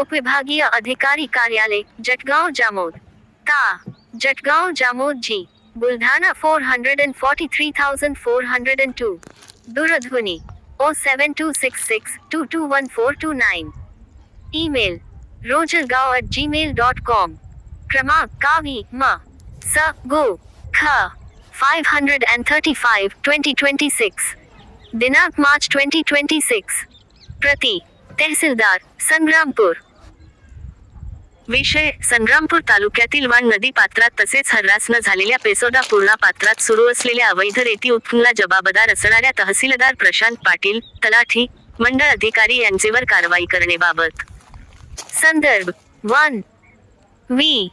उपविभागीय अधिकारी कार्यालय जटगांव जामोद ता जटगांव जामोद जी बुलढाणा 443402 दूरध्वनी 07266221429 ईमेल rojalgaon@gmail.com क्रमांक कावी म स गो ख 535 2026 दिनांक मार्च 2026 प्रति तहसीलदार संग्रामपूर विषय संग्रामपूर तालुक्यातील वाण नदी पात्रात तसेच हर्रास न झालेल्या पेसोदा पूर्णा पात्रात सुरू असलेल्या अवैध रेती उत्खननाला जबाबदार असणाऱ्या तहसीलदार प्रशांत पाटील तलाठी मंडळ अधिकारी यांचेवर कारवाई करण्याबाबत संदर्भ 1 वी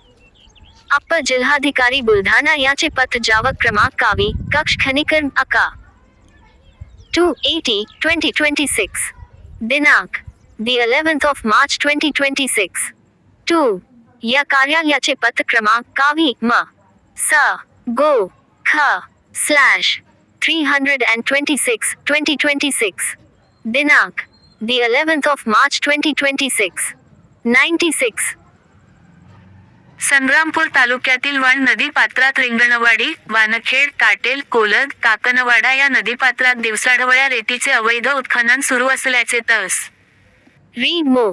अप्पर जिल्हाधिकारी बुलढाणा याचे पत्र जावक क्रमांक कावी कक्ष खनिकर्म अका 2/80/2026 दिनांक the 11th of March 2026 2 या कार्यालयाचे पत्र क्रमांक कावी म स गो ख /326/2026 दिनांक the 11th of March 2026 96 Sangrampur तालुक्यातील वाण नदी पात्रात रिंगणवाडी वानखेड काटेल कोलद काकनवाडा या नदीपात्रात दिवसाढवळ्या रेतीचे अवैध उत्खनन सुरू असल्याचे तहस. री मो